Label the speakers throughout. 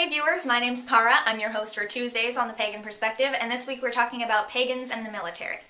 Speaker 1: Hey viewers, my name's Cara. I'm your host for Tuesdays on the Pagan Perspective, and this week we're talking about pagans and the military.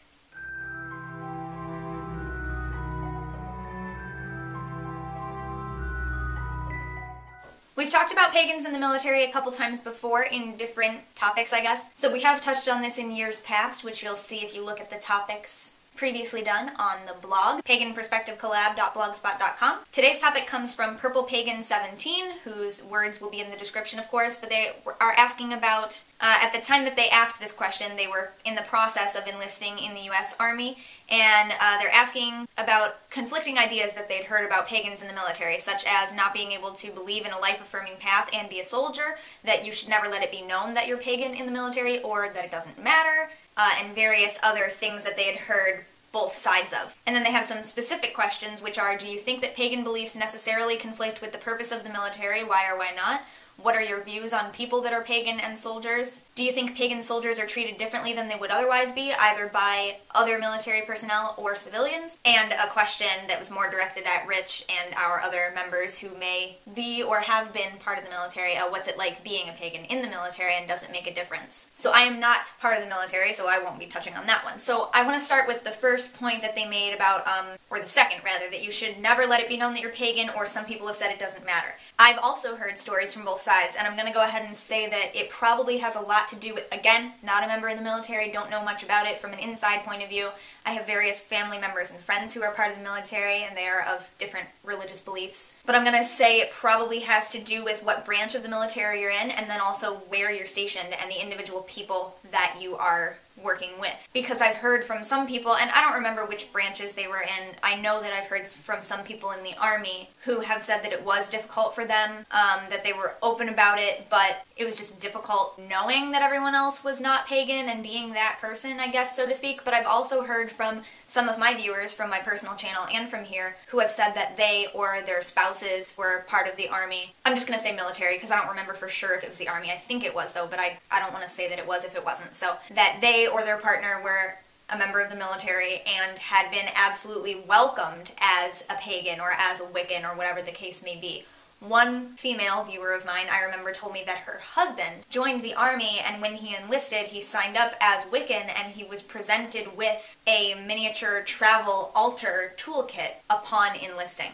Speaker 1: We've talked about pagans and the military a couple times before in different topics, I guess. So we have touched on this in years past, which you'll see if you look at the topics previously done on the blog, paganperspectivecollab.blogspot.com. Today's topic comes from Purple Pagan 17, whose words will be in the description, of course, but they are asking about, at the time that they asked this question, they were in the process of enlisting in the U.S. Army, and they're asking about conflicting ideas that they'd heard about pagans in the military, such as not being able to believe in a life-affirming path and be a soldier, that you should never let it be known that you're pagan in the military, or that it doesn't matter, and various other things that they had heard both sides of. And then they have some specific questions, which are, do you think that pagan beliefs necessarily conflict with the purpose of the military? Why or why not? What are your views on people that are pagan and soldiers? Do you think pagan soldiers are treated differently than they would otherwise be, either by other military personnel or civilians? And a question that was more directed at Rich and our other members who may be or have been part of the military. What's it like being a pagan in the military, and does it make a difference? So I am not part of the military, so I won't be touching on that one. So I want to start with the first point that they made about, or the second rather, that you should never let it be known that you're pagan, or some people have said it doesn't matter. I've also heard stories from both sides, and I'm going to go ahead and say that it probably has a lot to do with, again, not a member of the military, don't know much about it from an inside point of view. I have various family members and friends who are part of the military, and they are of different religious beliefs. But I'm going to say it probably has to do with what branch of the military you're in, and then also where you're stationed and the individual people that you are working with. Because I've heard from some people, and I don't remember which branches they were in, I know that I've heard from some people in the Army who have said that it was difficult for them, that they were open about it, but it was just difficult knowing that everyone else was not pagan and being that person, I guess, so to speak. But I've also heard from some of my viewers from my personal channel and from here who have said that they or their spouses were part of the Army. I'm just going to say military because I don't remember for sure if it was the Army. I think it was though, but I don't want to say that it was if it wasn't. So that they or their partner were a member of the military and had been absolutely welcomed as a pagan or as a Wiccan or whatever the case may be. One female viewer of mine, I remember, told me that her husband joined the Army, and when he enlisted, he signed up as Wiccan, and he was presented with a miniature travel altar toolkit upon enlisting.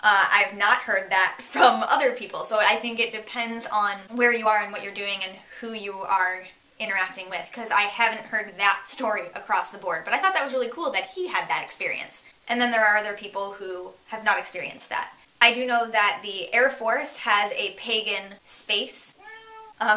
Speaker 1: I've not heard that from other people, so I think it depends on where you are and what you're doing and who you are interacting with, because I haven't heard that story across the board. But I thought that was really cool that he had that experience. And then there are other people who have not experienced that. I do know that the Air Force has a pagan space,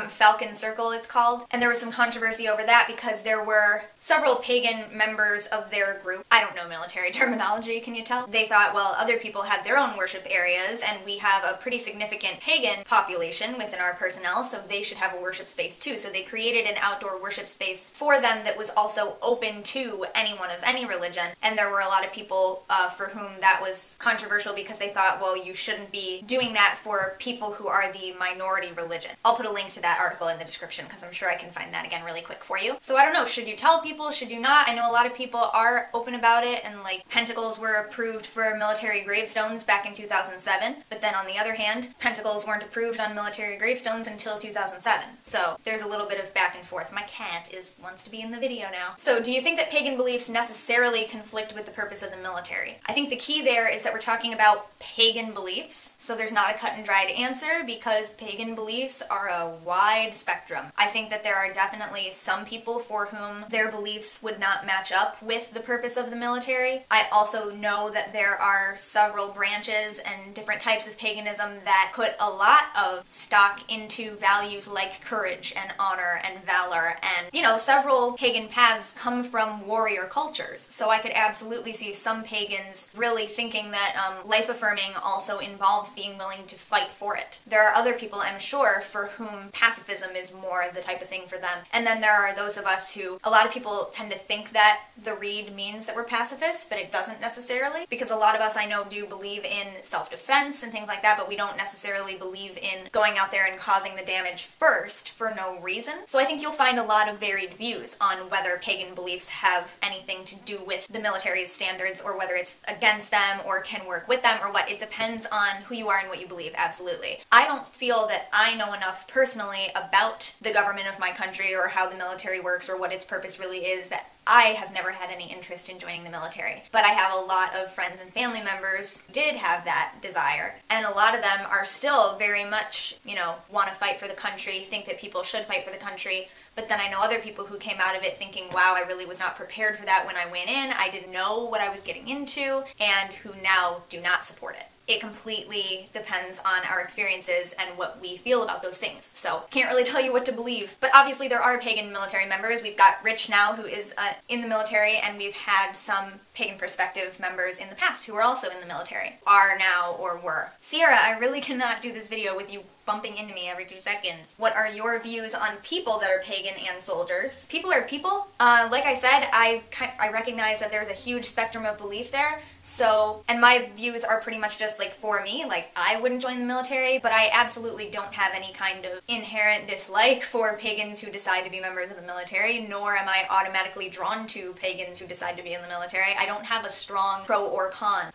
Speaker 1: Falcon Circle it's called, and there was some controversy over that because there were several pagan members of their group. I don't know military terminology, can you tell? They thought, well, other people have their own worship areas, and we have a pretty significant pagan population within our personnel, so they should have a worship space too. So they created an outdoor worship space for them that was also open to anyone of any religion, and there were a lot of people for whom that was controversial because they thought, well, you shouldn't be doing that for people who are the minority religion. I'll put a link to that article in the description because I'm sure I can find that again really quick for you. So I don't know, should you tell people, should you not? I know a lot of people are open about it, and like pentacles were approved for military gravestones back in 2007, but then on the other hand, pentacles weren't approved on military gravestones until 2007. So there's a little bit of back and forth. My cat wants to be in the video now. So do you think that pagan beliefs necessarily conflict with the purpose of the military? I think the key there is that we're talking about pagan beliefs, so there's not a cut and dried answer because pagan beliefs are a wide spectrum. I think that there are definitely some people for whom their beliefs would not match up with the purpose of the military. I also know that there are several branches and different types of paganism that put a lot of stock into values like courage and honor and valor, and, you know, several pagan paths come from warrior cultures. So I could absolutely see some pagans really thinking that life-affirming also involves being willing to fight for it. There are other people, I'm sure, for whom pacifism is more the type of thing for them. And then there are those of us who, a lot of people tend to think that the read means that we're pacifists, but it doesn't necessarily, because a lot of us I know do believe in self-defense and things like that, but we don't necessarily believe in going out there and causing the damage first for no reason. So I think you'll find a lot of varied views on whether pagan beliefs have anything to do with the military's standards, or whether it's against them or can work with them, or what. It depends on who you are and what you believe, absolutely. I don't feel that I know enough personally personally about the government of my country or how the military works or what its purpose really is that I have never had any interest in joining the military. But I have a lot of friends and family members who did have that desire. And a lot of them are still very much, want to fight for the country, think that people should fight for the country. But then I know other people who came out of it thinking, wow, I really was not prepared for that when I went in. I didn't know what I was getting into, and who now do not support it. It completely depends on our experiences and what we feel about those things. So can't really tell you what to believe. But obviously there are pagan military members. We've got Rich now, who is in the military, and we've had some Pagan Perspective members in the past who are also in the military. Are now or were. Sierra, I really cannot do this video with you bumping into me every 2 seconds. What are your views on people that are pagan and soldiers? People are people. Like I said, I recognize that there's a huge spectrum of belief there. So, and my views are pretty much just like for me, like I wouldn't join the military, but I absolutely don't have any kind of inherent dislike for pagans who decide to be members of the military, nor am I automatically drawn to pagans who decide to be in the military. I don't have a strong pro or con.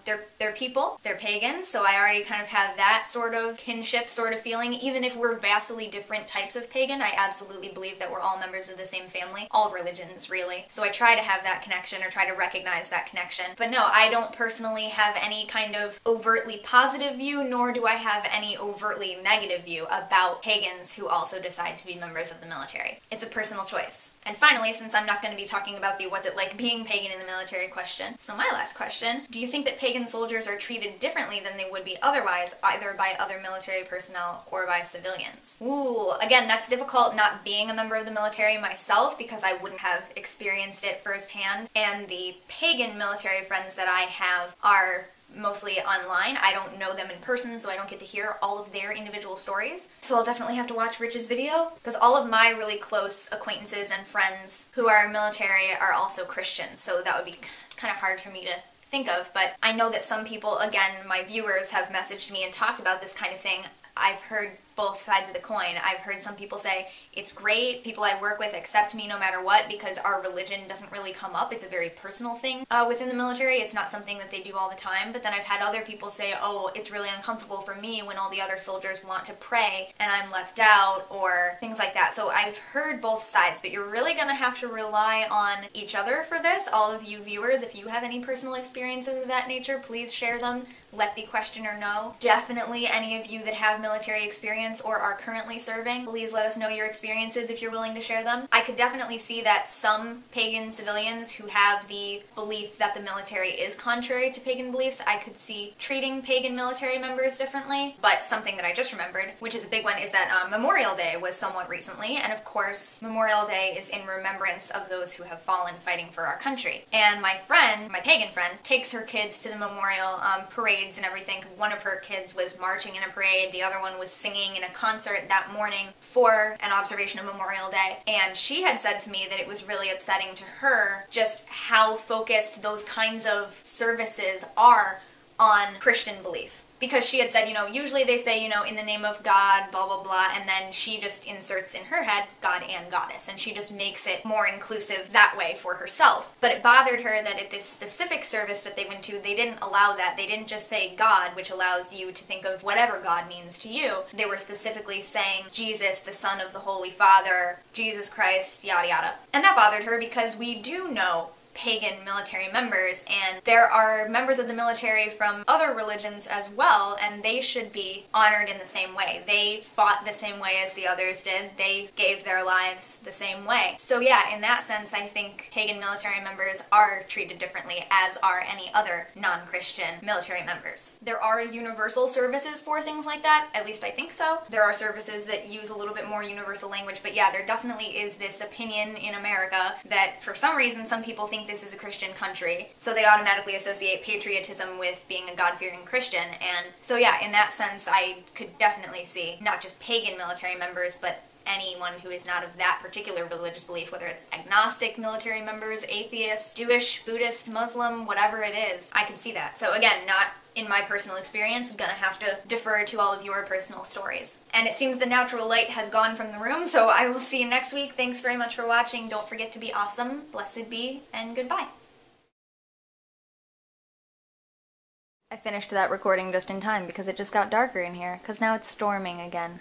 Speaker 1: They're people, they're pagans, so I already kind of have that sort of kinship sort of feeling. Even if we're vastly different types of pagan, I absolutely believe that we're all members of the same family, all religions really. So I try to have that connection or try to recognize that connection. But no, I don't personally have any kind of overtly positive view, nor do I have any overtly negative view about pagans who also decide to be members of the military. It's a personal choice. And finally, since I'm not going to be talking about the what's it like being pagan in the military question, so my last question, do you think that pagan soldiers are treated differently than they would be otherwise, either by other military personnel or by civilians? Ooh, again, that's difficult not being a member of the military myself because I wouldn't have experienced it firsthand, and the pagan military friends that I have are mostly online. I don't know them in person, so I don't get to hear all of their individual stories. So I'll definitely have to watch Rich's video, because all of my really close acquaintances and friends who are military are also Christians, so that would be kind of hard for me to think of. But I know that some people, again, my viewers, have messaged me and talked about this kind of thing. I've heard both sides of the coin. I've heard some people say, it's great, people I work with accept me no matter what because our religion doesn't really come up. It's a very personal thing within the military. It's not something that they do all the time. But then I've had other people say, oh, it's really uncomfortable for me when all the other soldiers want to pray and I'm left out, or things like that. So I've heard both sides, but you're really gonna have to rely on each other for this. All of you viewers, if you have any personal experiences of that nature, please share them. Let the questioner know. Definitely any of you that have military experience or are currently serving, please let us know your experiences if you're willing to share them. I could definitely see that some pagan civilians who have the belief that the military is contrary to pagan beliefs, I could see treating pagan military members differently. But something that I just remembered, which is a big one, is that Memorial Day was somewhat recently, and of course Memorial Day is in remembrance of those who have fallen fighting for our country. And my friend, my pagan friend, takes her kids to the memorial parades and everything. One of her kids was marching in a parade, the other one was singing in a concert that morning for an observation of Memorial Day. And she had said to me that it was really upsetting to her just how focused those kinds of services are on Christian belief. Because she had said, usually they say, in the name of God, blah, blah, blah, and then she just inserts in her head God and Goddess, and she just makes it more inclusive that way for herself. But it bothered her that at this specific service that they went to, they didn't allow that. They didn't just say God, which allows you to think of whatever God means to you. They were specifically saying Jesus, the Son of the Holy Father, Jesus Christ, yada yada. And that bothered her because we do know pagan military members, and there are members of the military from other religions as well, and they should be honored in the same way. They fought the same way as the others did. They gave their lives the same way. So yeah, in that sense, I think pagan military members are treated differently, as are any other non-Christian military members. There are universal services for things like that, at least I think so. There are services that use a little bit more universal language, but yeah, there definitely is this opinion in America that for some reason some people think this is a Christian country, so they automatically associate patriotism with being a God-fearing Christian. And so yeah, in that sense, I could definitely see not just pagan military members, but anyone who is not of that particular religious belief, whether it's agnostic military members, atheists, Jewish, Buddhist, Muslim, whatever it is, I could see that. So again, not in my personal experience, gonna have to defer to all of your personal stories. And it seems the natural light has gone from the room, so I will see you next week. Thanks very much for watching. Don't forget to be awesome, blessed be, and goodbye. I finished that recording just in time because it just got darker in here, because now it's storming again.